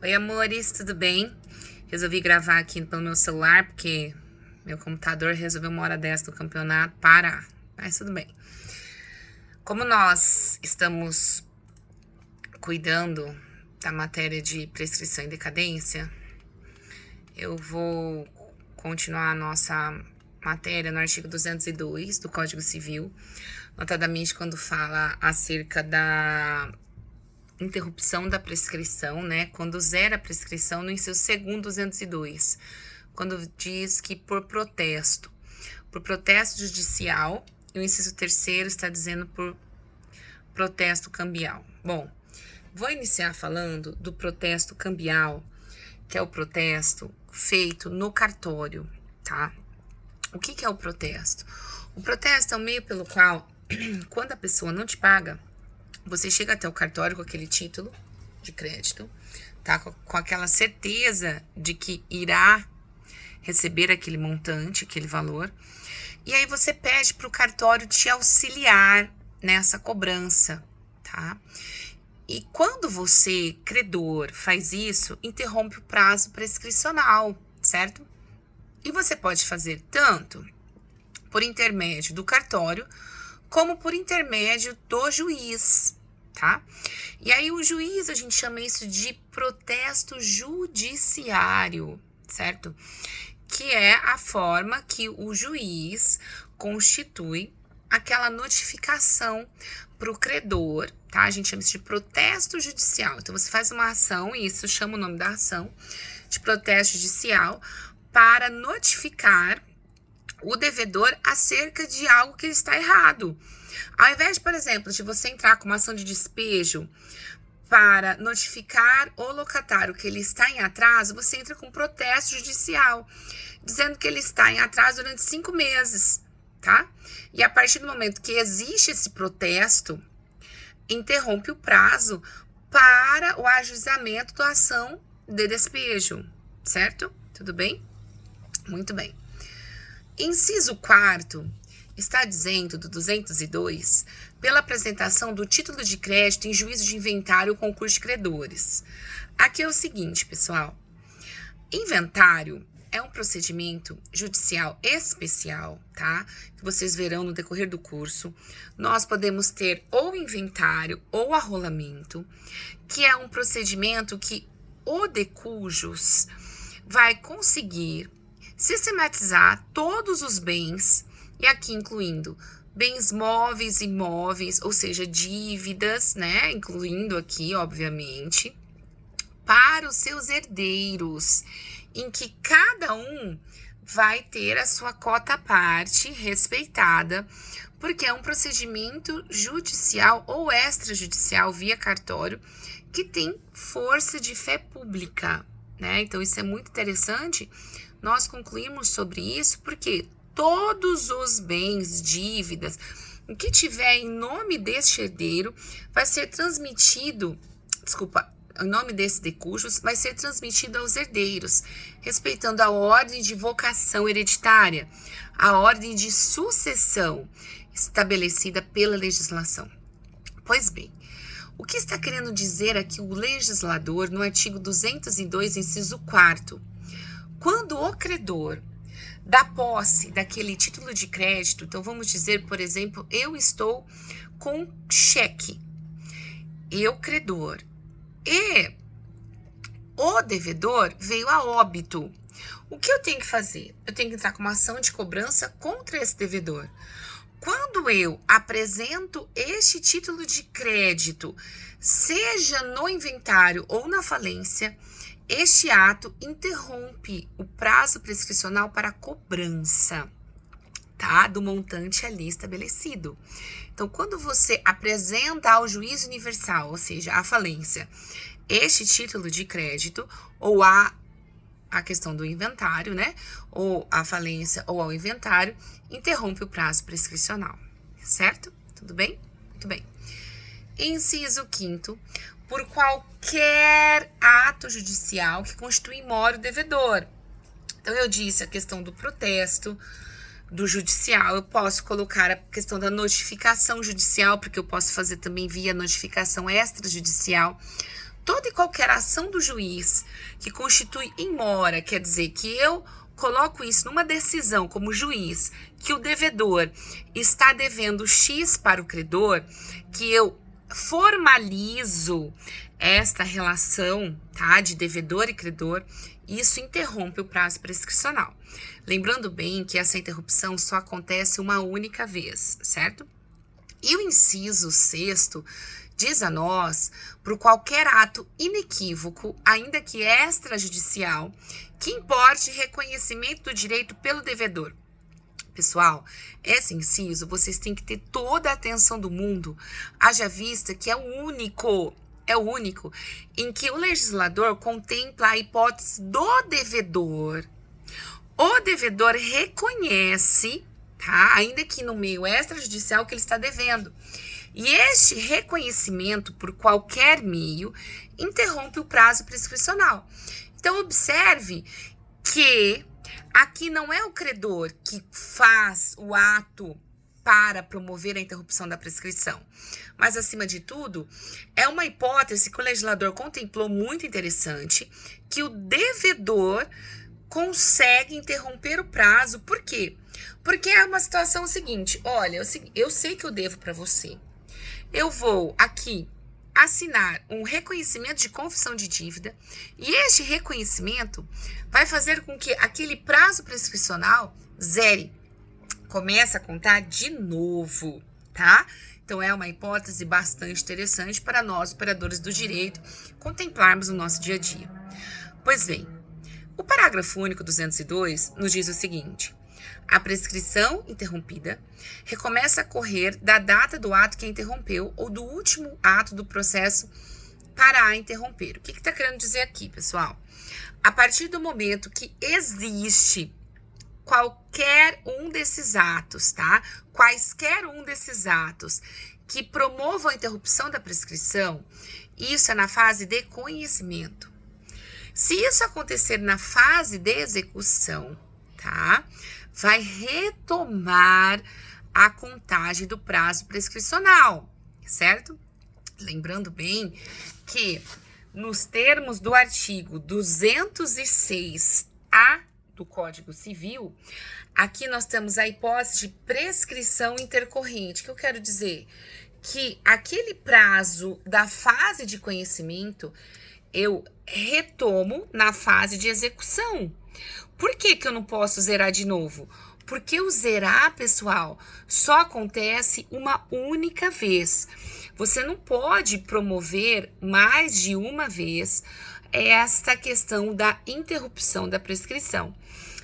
Oi, amores, tudo bem? Resolvi gravar aqui pelo meu celular, porque meu computador resolveu uma hora dessa do campeonato parar. Mas tudo bem. Como nós estamos cuidando da matéria de prescrição e decadência, eu vou continuar a nossa matéria no artigo 202 do Código Civil, notadamente quando fala acerca da interrupção da prescrição, né? Quando zera a prescrição no inciso 2º 202, quando diz que por protesto judicial, e o inciso 3º está dizendo por protesto cambial. Bom, vou iniciar falando do protesto cambial, que é o protesto feito no cartório, tá? O que é o protesto? O protesto é o meio pelo qual, quando a pessoa não te paga, você chega até o cartório com aquele título de crédito, tá? Com aquela certeza de que irá receber aquele montante, aquele valor. E aí você pede para o cartório te auxiliar nessa cobrança, tá? E quando você, credor, faz isso, interrompe o prazo prescricional, certo? E você pode fazer tanto por intermédio do cartório, como por intermédio do juiz, tá? E aí o juiz, a gente chama isso de protesto judiciário, certo? Que é a forma que o juiz constitui aquela notificação para o credor, tá? A gente chama isso de protesto judicial. Então, você faz uma ação, e isso chama o nome da ação, de protesto judicial, para notificar o devedor acerca de algo que está errado. Ao invés, por exemplo, de você entrar com uma ação de despejo para notificar o locatário que ele está em atraso, você entra com protesto judicial, dizendo que ele está em atraso durante 5 meses, tá? E a partir do momento que existe esse protesto, interrompe o prazo para o ajuizamento da ação de despejo, certo? Tudo bem? Muito bem. Inciso 4º está dizendo do 202, pela apresentação do título de crédito em juízo de inventário ou concurso de credores. Aqui é o seguinte, pessoal. Inventário é um procedimento judicial especial, tá? Que vocês verão no decorrer do curso. Nós podemos ter ou inventário ou arrolamento, que é um procedimento que o de cujos vai conseguir sistematizar todos os bens, e aqui incluindo bens móveis e imóveis, ou seja, dívidas, né? Incluindo aqui, obviamente, para os seus herdeiros, em que cada um vai ter a sua cota à parte respeitada, porque é um procedimento judicial ou extrajudicial via cartório que tem força de fé pública, né? Então, isso é muito interessante nós concluímos sobre isso, porque todos os bens, dívidas, o que tiver em nome deste herdeiro vai ser transmitido, em nome desse de cujos, vai ser transmitido aos herdeiros, respeitando a ordem de vocação hereditária, a ordem de sucessão estabelecida pela legislação. Pois bem, o que está querendo dizer aqui o legislador no artigo 202, inciso 4º? Quando o credor dá posse daquele título de crédito, então vamos dizer, por exemplo, eu estou com cheque, eu credor, e o devedor veio a óbito. O que eu tenho que fazer? Eu tenho que entrar com uma ação de cobrança contra esse devedor. Quando eu apresento este título de crédito, seja no inventário ou na falência, este ato interrompe o prazo prescricional para cobrança, tá? Do montante ali estabelecido. Então, quando você apresenta ao juízo universal, ou seja, à falência, este título de crédito, ou a questão do inventário, né? Ou a falência ou ao inventário, interrompe o prazo prescricional, certo? Tudo bem? Muito bem. Inciso 5º, por qualquer ato judicial que constitui mora o devedor. Então, eu disse a questão do protesto, do judicial, eu posso colocar a questão da notificação judicial, porque eu posso fazer também via notificação extrajudicial, toda e qualquer ação do juiz que constitui in mora, quer dizer que eu coloco isso numa decisão como juiz, que o devedor está devendo X para o credor, que eu formalizo esta relação, tá, de devedor e credor, isso interrompe o prazo prescricional. Lembrando bem que essa interrupção só acontece uma única vez, certo? E o inciso 6º diz a nós, por qualquer ato inequívoco, ainda que extrajudicial, que importe reconhecimento do direito pelo devedor. Pessoal, esse inciso vocês têm que ter toda a atenção do mundo, haja vista que é o único em que o legislador contempla a hipótese do devedor. O devedor reconhece, tá? Ainda que no meio extrajudicial, que ele está devendo. E este reconhecimento, por qualquer meio, interrompe o prazo prescricional. Então, observe que aqui não é o credor que faz o ato para promover a interrupção da prescrição. Mas, acima de tudo, é uma hipótese que o legislador contemplou muito interessante, que o devedor consegue interromper o prazo. Por quê? Porque é uma situação seguinte, olha, eu sei que eu devo para você. Eu vou aqui assinar um reconhecimento de confissão de dívida e este reconhecimento vai fazer com que aquele prazo prescricional zere. Começa a contar de novo, tá? Então, é uma hipótese bastante interessante para nós, operadores do direito, contemplarmos no nosso dia a dia. Pois bem, o parágrafo único 202 nos diz o seguinte: a prescrição interrompida recomeça a correr da data do ato que a interrompeu ou do último ato do processo para a interromper. O que está querendo dizer aqui, pessoal? A partir do momento que existe qualquer um desses atos, tá? Quaisquer um desses atos que promovam a interrupção da prescrição, isso é na fase de conhecimento. Se isso acontecer na fase de execução, tá? Vai retomar a contagem do prazo prescricional, certo? Lembrando bem que nos termos do artigo 206A do Código Civil, aqui nós temos a hipótese de prescrição intercorrente. O que eu quero dizer? Que aquele prazo da fase de conhecimento eu retomo na fase de execução. Por que eu não posso zerar de novo? Porque o zerar, pessoal, só acontece uma única vez. Você não pode promover mais de uma vez esta questão da interrupção da prescrição.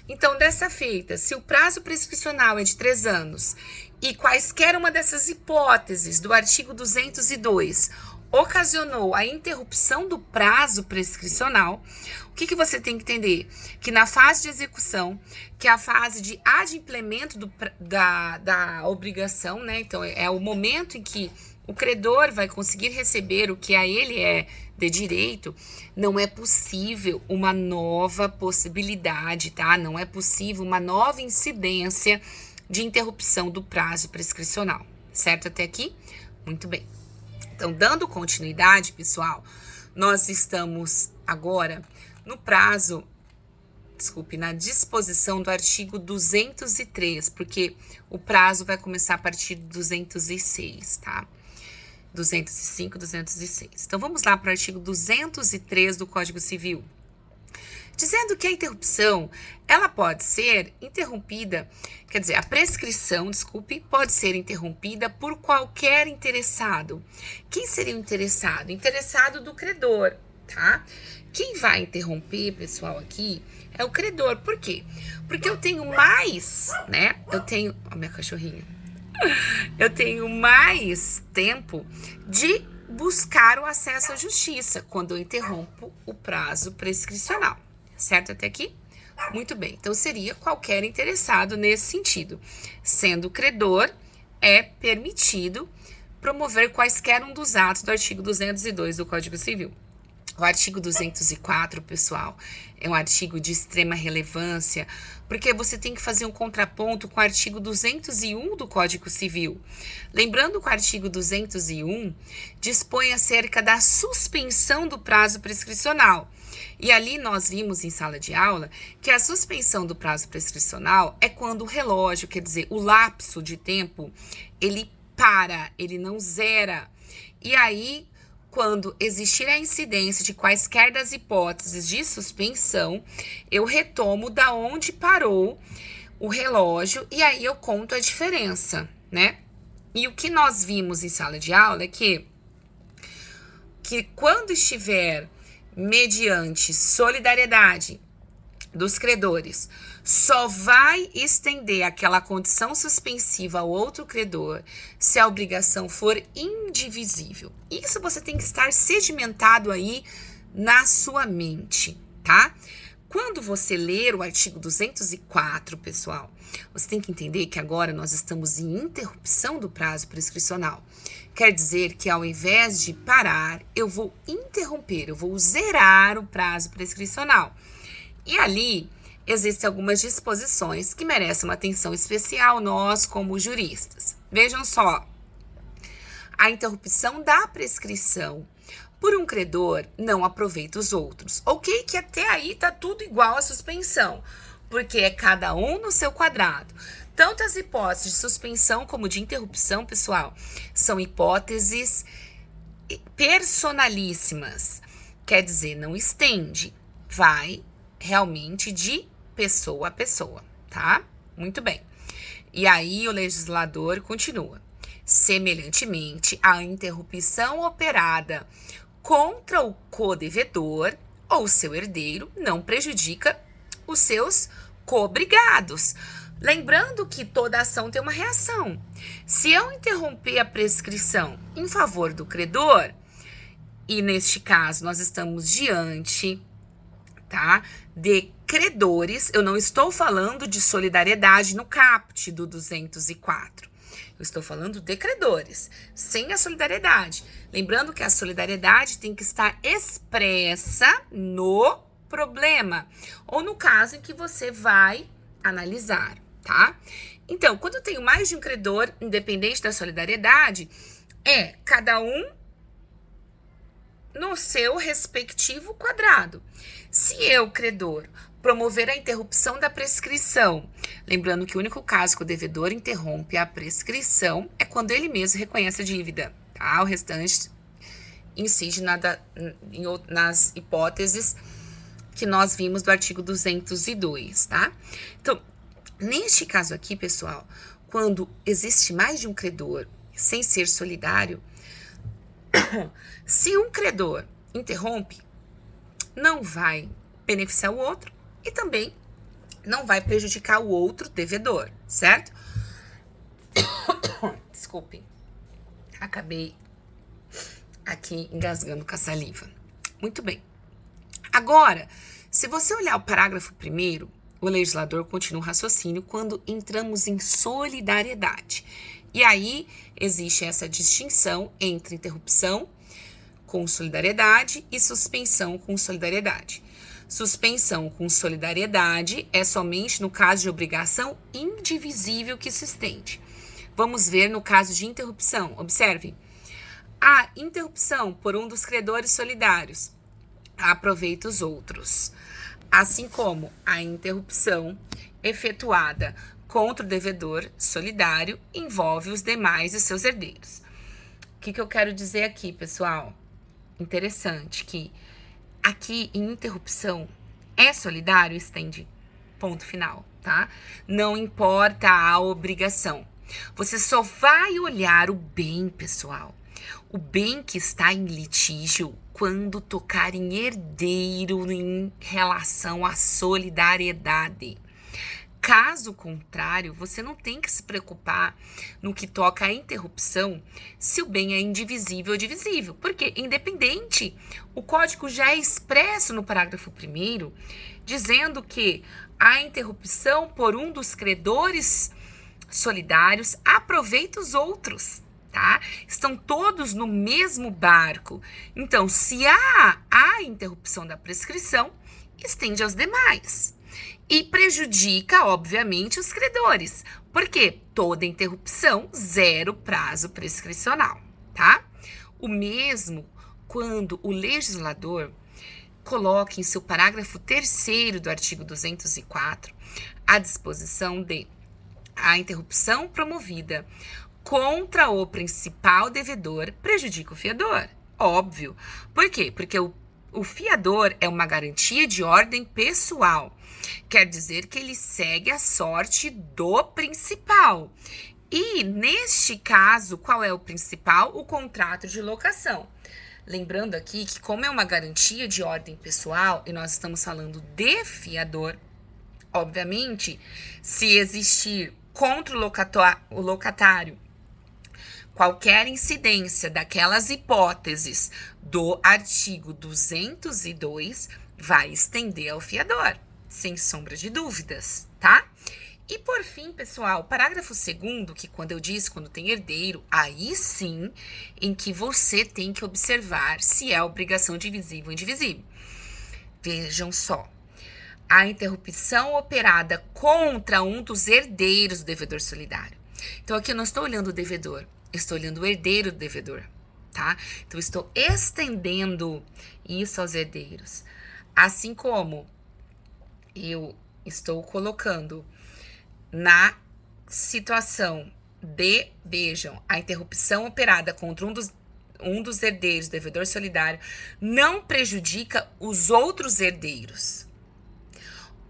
Então, dessa feita, se o prazo prescricional é de 3 anos e quaisquer uma dessas hipóteses do artigo 202 ocasionou a interrupção do prazo prescricional, o que você tem que entender? Que na fase de execução, que é a fase de adimplemento da obrigação, né? Então, é o momento em que o credor vai conseguir receber o que a ele é de direito, não é possível uma nova possibilidade, tá? Não é possível uma nova incidência de interrupção do prazo prescricional, certo até aqui? Muito bem. Então, dando continuidade, pessoal, nós estamos agora no prazo, na disposição do artigo 203, porque o prazo vai começar a partir do 206, tá? 205, 206. Então, vamos lá para o artigo 203 do Código Civil. Dizendo que a interrupção, ela pode ser interrompida, quer dizer, a prescrição, pode ser interrompida por qualquer interessado. Quem seria o interessado? Interessado do credor, tá? Quem vai interromper, pessoal, aqui é o credor. Por quê? Porque eu tenho mais, né? Ó, minha cachorrinha. Eu tenho mais tempo de buscar o acesso à justiça quando eu interrompo o prazo prescricional. Certo até aqui? Muito bem. Então, seria qualquer interessado nesse sentido. Sendo credor, é permitido promover quaisquer um dos atos do artigo 202 do Código Civil. O artigo 204, pessoal, é um artigo de extrema relevância, porque você tem que fazer um contraponto com o artigo 201 do Código Civil. Lembrando que o artigo 201 dispõe acerca da suspensão do prazo prescricional. E ali nós vimos em sala de aula que a suspensão do prazo prescricional é quando o relógio, quer dizer, o lapso de tempo, ele para, ele não zera. E aí, quando existir a incidência de quaisquer das hipóteses de suspensão, eu retomo da onde parou o relógio e aí eu conto a diferença, né? E o que nós vimos em sala de aula é que quando estiver mediante solidariedade dos credores, só vai estender aquela condição suspensiva ao outro credor se a obrigação for indivisível. Isso você tem que estar sedimentado aí na sua mente, tá? Quando você ler o artigo 204, pessoal, você tem que entender que agora nós estamos em interrupção do prazo prescricional. Quer dizer que ao invés de parar, eu vou interromper, eu vou zerar o prazo prescricional. E ali existem algumas disposições que merecem uma atenção especial nós como juristas. Vejam só, a interrupção da prescrição por um credor não aproveita os outros. Ok, que até aí tá tudo igual à suspensão, porque é cada um no seu quadrado. Tanto as hipóteses de suspensão como de interrupção, pessoal, são hipóteses personalíssimas. Quer dizer, não estende, vai realmente de pessoa a pessoa, tá? Muito bem. E aí o legislador continua. Semelhantemente, a interrupção operada contra o codevedor ou seu herdeiro não prejudica os seus coobrigados. Lembrando que toda ação tem uma reação. Se eu interromper a prescrição em favor do credor, e neste caso nós estamos diante, tá, de credores, eu não estou falando de solidariedade no caput do 204. Eu estou falando de credores, sem a solidariedade. Lembrando que a solidariedade tem que estar expressa no problema, ou no caso em que você vai analisar, tá? Então, quando eu tenho mais de um credor, independente da solidariedade, é cada um no seu respectivo quadrado. Se eu, credor, promover a interrupção da prescrição, lembrando que o único caso que o devedor interrompe a prescrição é quando ele mesmo reconhece a dívida, tá? O restante incide nas hipóteses que nós vimos do artigo 202, tá? Então, neste caso aqui, pessoal, quando existe mais de um credor sem ser solidário, se um credor interrompe, não vai beneficiar o outro e também não vai prejudicar o outro devedor, certo? Desculpem, acabei aqui engasgando com a saliva. Muito bem. Agora, se você olhar o parágrafo 1º, o legislador continua o raciocínio quando entramos em solidariedade. E aí existe essa distinção entre interrupção com solidariedade e suspensão com solidariedade. Suspensão com solidariedade é somente no caso de obrigação indivisível que se estende. Vamos ver no caso de interrupção. Observem. A interrupção por um dos credores solidários aproveita os outros, assim como a interrupção efetuada contra o devedor solidário envolve os demais e seus herdeiros. O que eu quero dizer aqui, pessoal? Interessante que aqui em interrupção é solidário, estende, ponto final, tá? Não importa a obrigação. Você só vai olhar o bem, pessoal. O bem que está em litígio quando tocar em herdeiro em relação à solidariedade. Caso contrário, você não tem que se preocupar no que toca à interrupção se o bem é indivisível ou divisível, porque independente, o código já é expresso no parágrafo 1º, dizendo que a interrupção por um dos credores solidários aproveita os outros. tá? Estão todos no mesmo barco. Então, se há a interrupção da prescrição, estende aos demais. E prejudica, obviamente, os credores. Por quê? Toda interrupção, zero prazo prescricional, tá? O mesmo quando o legislador coloca em seu parágrafo 3º do artigo 204 a disposição de a interrupção promovida contra o principal devedor prejudica o fiador. Óbvio. Por quê? Porque o fiador é uma garantia de ordem pessoal. Quer dizer que ele segue a sorte do principal. E, neste caso, qual é o principal? O contrato de locação. Lembrando aqui que, como é uma garantia de ordem pessoal, e nós estamos falando de fiador, obviamente, se existir contra o locatário qualquer incidência daquelas hipóteses do artigo 202, vai estender ao fiador, sem sombra de dúvidas, tá? E por fim, pessoal, parágrafo 2º, que quando eu disse quando tem herdeiro, aí sim em que você tem que observar se é obrigação divisível ou indivisível. Vejam só. A interrupção operada contra um dos herdeiros do devedor solidário. Então, aqui eu não estou olhando o devedor, eu estou olhando o herdeiro do devedor, tá? Então, eu estou estendendo isso aos herdeiros. Assim como eu estou colocando na situação de, vejam, a interrupção operada contra um dos herdeiros do devedor solidário não prejudica os outros herdeiros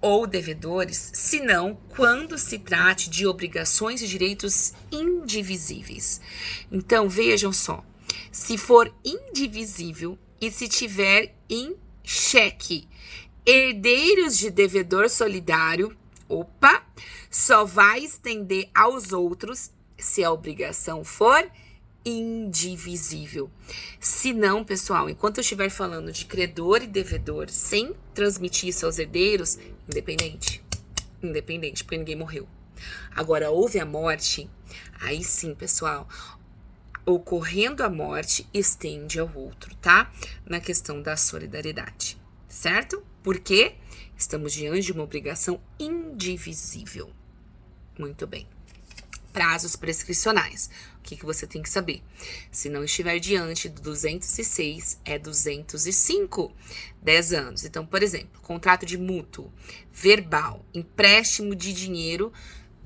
ou devedores, senão quando se trate de obrigações e direitos indivisíveis. Então, vejam só, se for indivisível e se tiver em cheque herdeiros de devedor solidário, só vai estender aos outros se a obrigação for indivisível. Se não, pessoal, enquanto eu estiver falando de credor e devedor sem transmitir isso aos herdeiros, independente, porque ninguém morreu. Agora, houve a morte, aí sim, pessoal, ocorrendo a morte, estende ao outro, tá? Na questão da solidariedade, certo? Porque estamos diante de uma obrigação indivisível. Muito bem. Prazos prescricionais. O que você tem que saber? Se não estiver diante do 206, é 205, 10 anos. Então, por exemplo, contrato de mútuo, verbal, empréstimo de dinheiro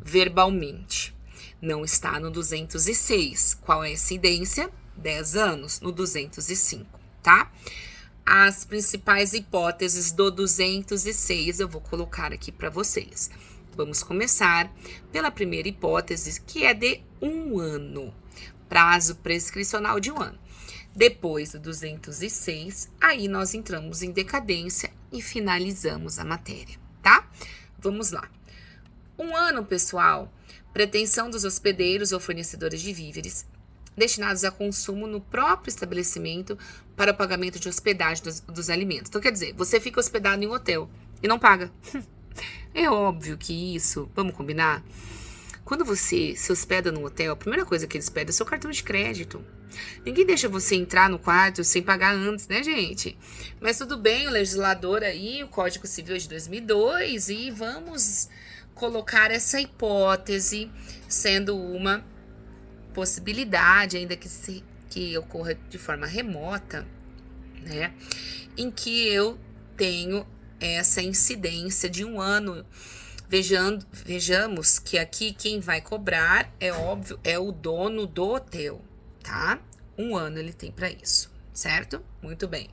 verbalmente. Não está no 206. Qual é a incidência? 10 anos no 205, tá? As principais hipóteses do 206 eu vou colocar aqui para vocês. Vamos começar pela primeira hipótese, que é de 1 ano, prazo prescricional de 1 ano. Depois do 206, aí nós entramos em decadência e finalizamos a matéria, tá? Vamos lá. 1 ano, pessoal, pretensão dos hospedeiros ou fornecedores de víveres destinados a consumo no próprio estabelecimento para o pagamento de hospedagem dos alimentos. Então, quer dizer, você fica hospedado em um hotel e não paga. É óbvio que isso, vamos combinar? Quando você se hospeda num hotel, a primeira coisa que eles pedem é seu cartão de crédito. Ninguém deixa você entrar no quarto sem pagar antes, né, gente? Mas tudo bem, o legislador aí, o Código Civil de 2002, e vamos colocar essa hipótese sendo uma possibilidade, ainda que ocorra de forma remota, né? Em que eu tenho essa incidência de 1 ano. Vejamos que aqui quem vai cobrar, é óbvio, é o dono do hotel, tá? 1 ano ele tem para isso, certo? Muito bem.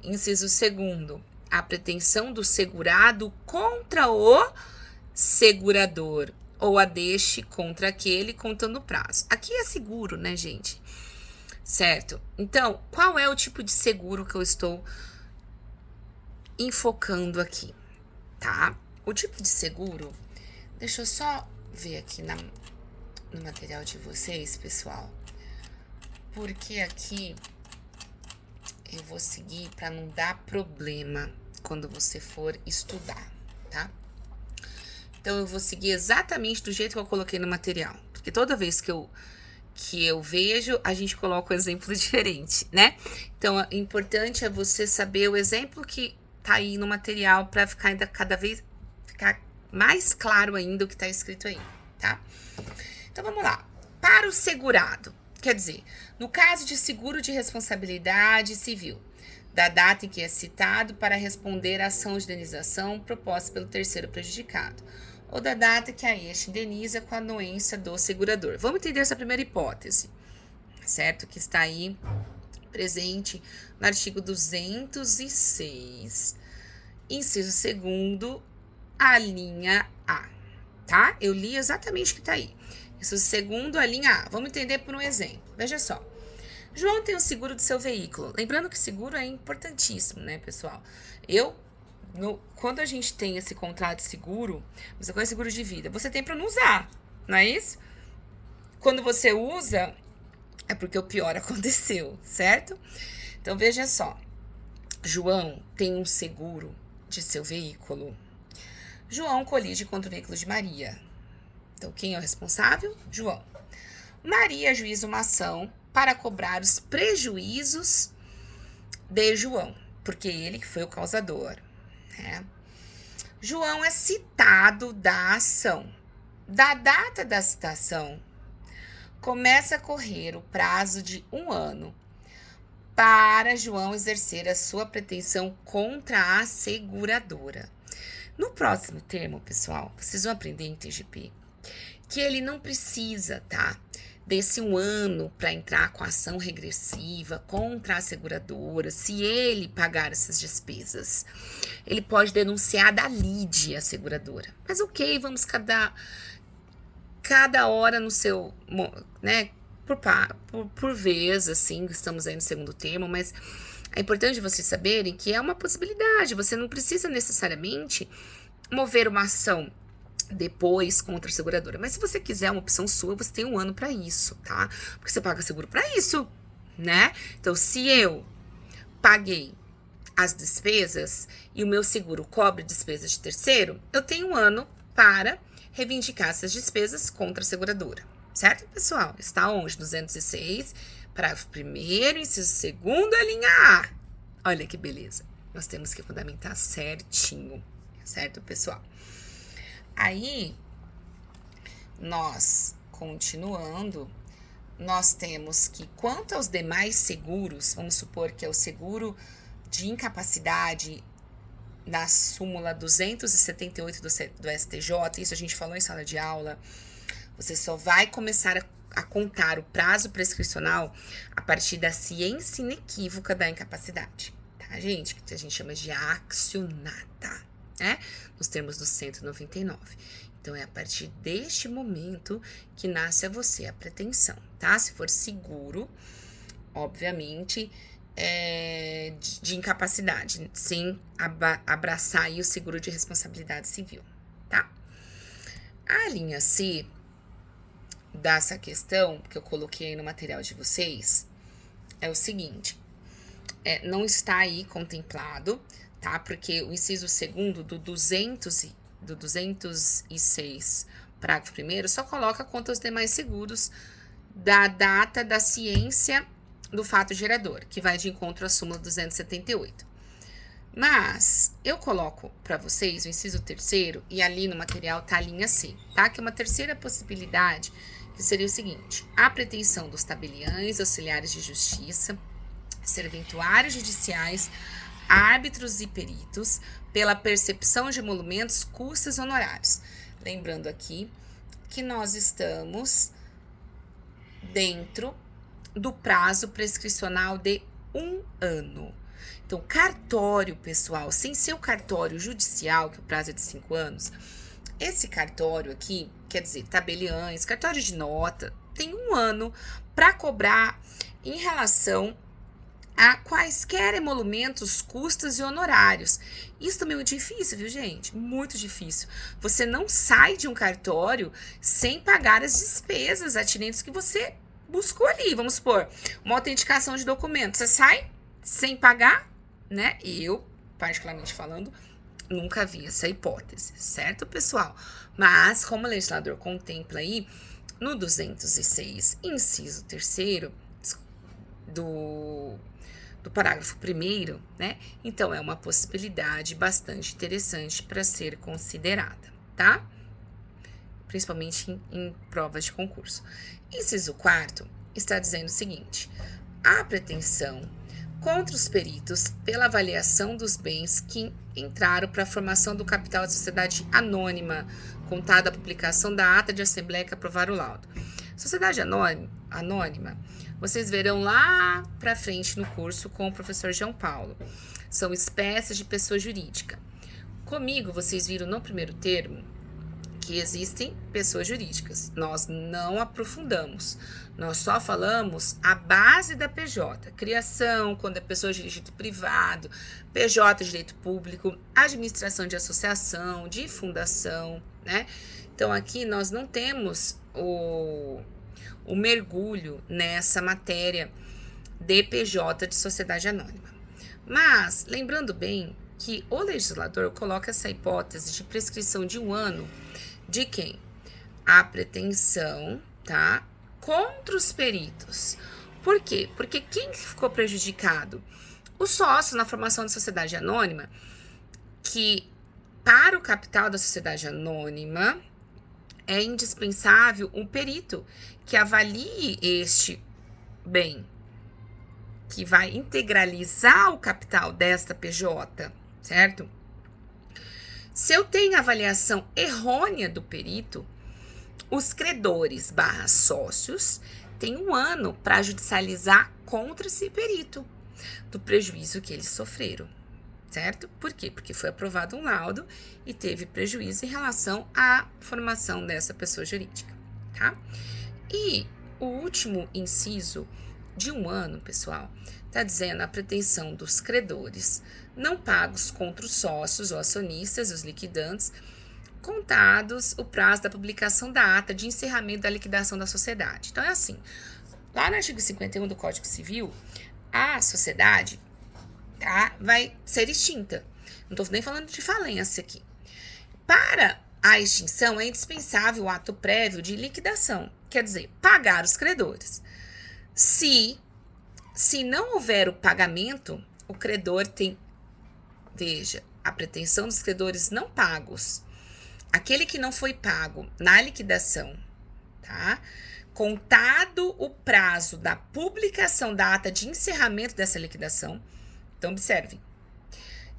Inciso 2º, a pretensão do segurado contra o segurador, ou a deste contra aquele contando o prazo. Aqui é seguro, né, gente? Certo? Então, qual é o tipo de seguro que eu estou enfocando aqui, tá? O tipo de seguro, deixa eu só ver aqui no material de vocês, pessoal, porque aqui eu vou seguir para não dar problema quando você for estudar, tá? Então, eu vou seguir exatamente do jeito que eu coloquei no material, porque toda vez que eu que eu vejo, a gente coloca um exemplo diferente, né? Então, o importante é você saber o exemplo que tá aí no material para ficar ainda cada vez ficar mais claro ainda o que tá escrito aí, tá? Então, vamos lá. Para o segurado, quer dizer, no caso de seguro de responsabilidade civil, da data em que é citado para responder à ação de indenização proposta pelo terceiro prejudicado, ou da data que a este indeniza com a anuência do segurador. Vamos entender essa primeira hipótese, certo? Que está aí presente no artigo 206, inciso 2º, a linha A, tá? Eu li exatamente o que está aí. Inciso 2º, a linha A. Vamos entender por um exemplo. Veja só. João tem o seguro do seu veículo. Lembrando que seguro é importantíssimo, né, pessoal? Quando a gente tem esse contrato de seguro, você conhece seguro de vida, você tem para não usar, não é isso? Quando você usa, é porque o pior aconteceu, certo? Então, veja só. João tem um seguro de seu veículo. João colide contra o veículo de Maria. Então, quem é o responsável? João. Maria ajuiza uma ação para cobrar os prejuízos de João, porque ele que foi o causador, né? João é citado da ação. Da data da citação, começa a correr o prazo de 1 ano para João exercer a sua pretensão contra a seguradora. No próximo termo, pessoal, vocês vão aprender em TGP que ele não precisa, tá? Desse 1 ano para entrar com a ação regressiva contra a seguradora, se ele pagar essas despesas. Ele pode denunciar da lide a seguradora. Mas ok, vamos cada hora no seu, né, por vez, assim, estamos aí no 2º termo, mas é importante vocês saberem que é uma possibilidade, você não precisa necessariamente mover uma ação depois contra a seguradora. Mas se você quiser uma opção sua, você tem 1 ano para isso, tá? Porque você paga seguro para isso, né? Então, se eu paguei as despesas e o meu seguro cobre despesas de terceiro, eu tenho 1 ano para reivindicar essas despesas contra a seguradora, certo, pessoal? Está onde? 206, parágrafo 1º, inciso 2º, a linha A. Olha que beleza. Nós temos que fundamentar certinho, certo, pessoal? Aí, nós, continuando, nós temos que, quanto aos demais seguros, vamos supor que é o seguro de incapacidade na súmula 278 do STJ, isso a gente falou em sala de aula, você só vai começar a contar o prazo prescricional a partir da ciência inequívoca da incapacidade, tá, gente? Que a gente chama de accionata, né? Nos termos do 199. Então, é a partir deste momento que nasce a você a pretensão, tá? Se for seguro, obviamente, de incapacidade, sem abraçar aí o seguro de responsabilidade civil, tá? A linha C dessa questão que eu coloquei aí no material de vocês é o seguinte, não está aí contemplado, tá? Porque o inciso 2º do 206, parágrafo 1º, só coloca quanto aos demais seguros da data da ciência do fato gerador, que vai de encontro à súmula 278. Mas eu coloco para vocês o inciso 3º e ali no material tá a linha C, tá? Que é uma terceira possibilidade, que seria o seguinte: a pretensão dos tabeliães, auxiliares de justiça, serventuários judiciais, árbitros e peritos, pela percepção de emolumentos, custos e honorários. Lembrando aqui que nós estamos dentro do prazo prescricional de 1 ano. Então, cartório, pessoal, sem ser o cartório judicial, que o prazo é de 5 anos, esse cartório aqui, quer dizer, tabeliães, cartório de nota, tem 1 ano para cobrar em relação a quaisquer emolumentos, custos e honorários. Isso também é muito difícil, viu, gente? Muito difícil. Você não sai de um cartório sem pagar as despesas atinentes que você buscou ali. Vamos supor, uma autenticação de documentos. Você sai sem pagar, né? Eu, particularmente falando, nunca vi essa hipótese, certo, pessoal? Mas, como o legislador contempla aí No 206, inciso 3º do parágrafo 1º, né? Então, é uma possibilidade bastante interessante para ser considerada, tá? Principalmente em provas de concurso. Inciso 4º está dizendo o seguinte: a pretensão contra os peritos pela avaliação dos bens que entraram para a formação do capital da sociedade anônima, contada a publicação da ata de assembleia que aprovar o laudo. Sociedade anônima, vocês verão lá para frente no curso com o professor João Paulo. São espécies de pessoa jurídica. Comigo, vocês viram no primeiro termo que existem pessoas jurídicas. Nós não aprofundamos. Nós só falamos a base da PJ. Criação, quando é pessoa de direito privado, PJ de direito público, administração de associação, de fundação, né? Então, aqui nós não temos o mergulho nessa matéria de PJ de sociedade anônima. Mas, lembrando bem que o legislador coloca essa hipótese de prescrição de 1 ano de quem? A pretensão, tá? Contra os peritos. Por quê? Porque quem ficou prejudicado? O sócio na formação de sociedade anônima, que para o capital da sociedade anônima é indispensável um perito que avalie este bem, que vai integralizar o capital desta PJ, certo? Se eu tenho avaliação errônea do perito, os credores / sócios têm 1 ano para judicializar contra esse perito do prejuízo que eles sofreram, certo? Por quê? Porque foi aprovado um laudo e teve prejuízo em relação à formação dessa pessoa jurídica, tá? E o último inciso de 1 ano, pessoal, está dizendo a pretensão dos credores não pagos contra os sócios ou acionistas, os liquidantes, contados o prazo da publicação da ata de encerramento da liquidação da sociedade. Então, é assim, lá no artigo 51 do Código Civil, a sociedade, tá, vai ser extinta. Não estou nem falando de falência aqui. Para a extinção, é indispensável o ato prévio de liquidação, quer dizer, pagar os credores. Se não houver o pagamento, o credor tem, veja, a pretensão dos credores não pagos, aquele que não foi pago na liquidação, tá? Contado o prazo da publicação da ata de encerramento dessa liquidação. Então, observem,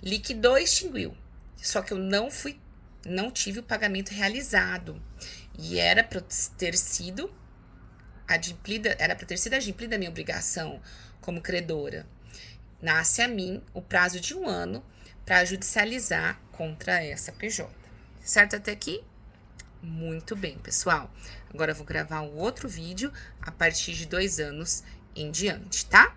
liquidou e extinguiu, só que eu não tive o pagamento realizado e era para ter sido adimplida a minha obrigação como credora. Nasce a mim o prazo de 1 ano para judicializar contra essa PJ. Certo até aqui? Muito bem, pessoal. Agora eu vou gravar um outro vídeo a partir de 2 anos em diante, tá?